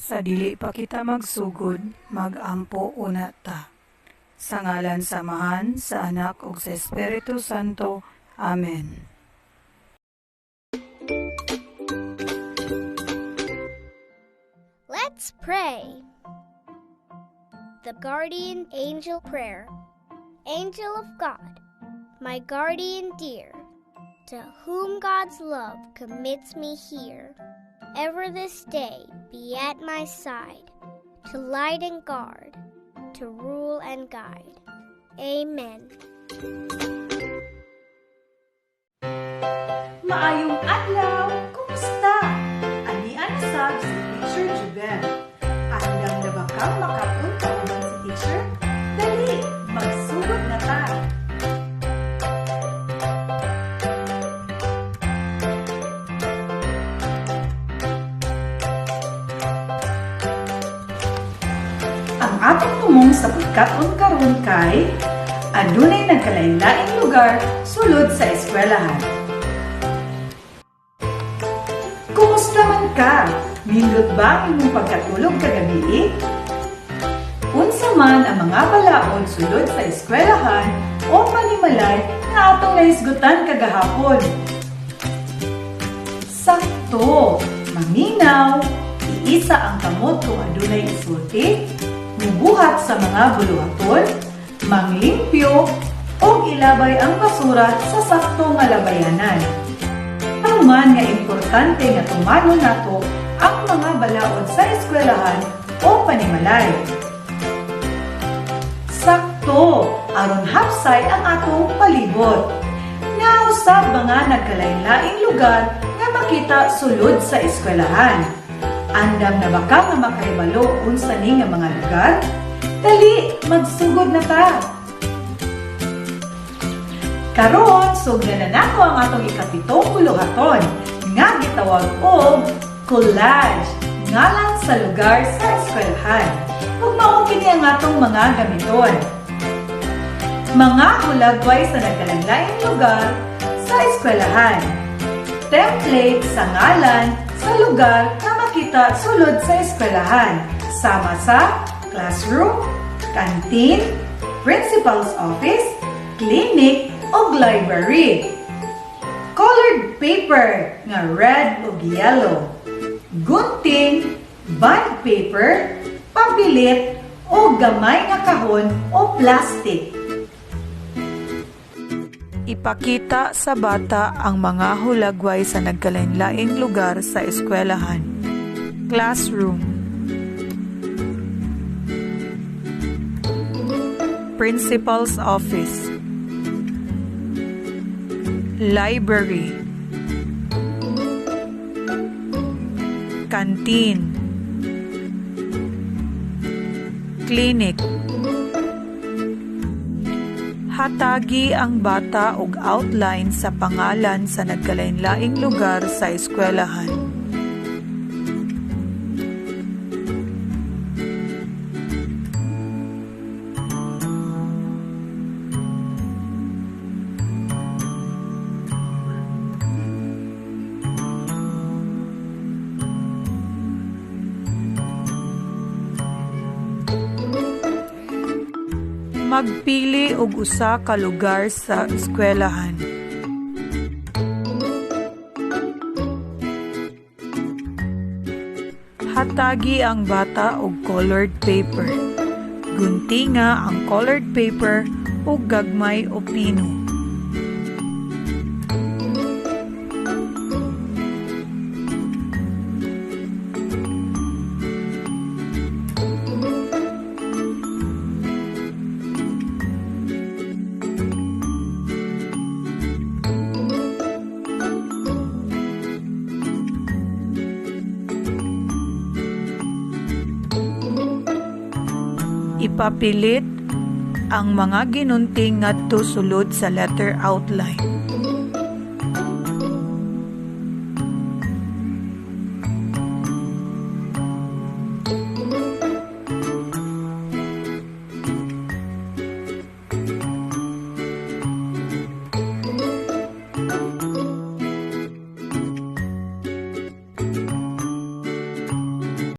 Sa dili pa kita magsugod, magampo una ta. Sa ngalan samahan, sa Anak ug sa Espiritu Santo. Amen. Let's pray. The Guardian Angel Prayer. Angel of God, my guardian dear, to whom God's love commits me here, ever this day be at my side, to light and guard, to rule and guide. Amen. Maayong adlaw! Kumusta? Anian sab si Teacher Jubel. Andang na ba kang makapunta uman si Teacher? Dali! Magsugod na ta! Ang atong tumong sa pagkaon karon kay adunay nagkalain-laing lugar sulod sa eskwelahan. Kumusta man ka? Nindot ba ang imong pagkatulog kagabi? Unsa man ang mga balaod sulod sa eskwelahan o panimalay nga atong nahisgutan kagahapon? Sakto! Maminaw! Iisa ang kamot kung adunay isulti, mubuhat sa mga buluhaton, manglimpyo, o ilabay ang basura sa sakto nga labayanan. Ang man nga importante nga tumano nato ang mga balaod sa eskwelahan o panimalay. Sakto, aron hapsay ang atong palibot. Nga usab mga nagkalain-laing lugar nga makita sulod sa eskwelahan. Andam na baka nga makahibalo unsa ni nga mga lugar? Dali, magsugod na ta! Karon, sugdan na nato ang atong ikapitong buluhaton nga gitawag og collage ngalan sa lugar sa eskwelahan. Ug mao kini ang atong mga gamiton. Mga hulagway sa nagkalain-laing lugar sa eskwelahan. Template sa ngalan sa lugar na makita sulod sa eskwelahan. Sama sa classroom, canteen, principal's office, clinic, o library. Colored paper nga red ug yellow. Gunting, bond paper, papilit, o gamay nga kahon o plastic. Ipakita sa bata ang mga hulagway sa nagkalain-laing lugar sa eskwelahan. Classroom, Principal's office, library, canteen, clinic. Hatagi ang bata og outline sa pangalan sa nagkalain-laing lugar sa eskwelahan. Magpili og usa ka lugar sa eskwelahan. Hatagi ang bata og colored paper. Guntinga ang colored paper og gagmay o pino. Ipapilit ang mga ginunting ngadto sulod sa letter outline.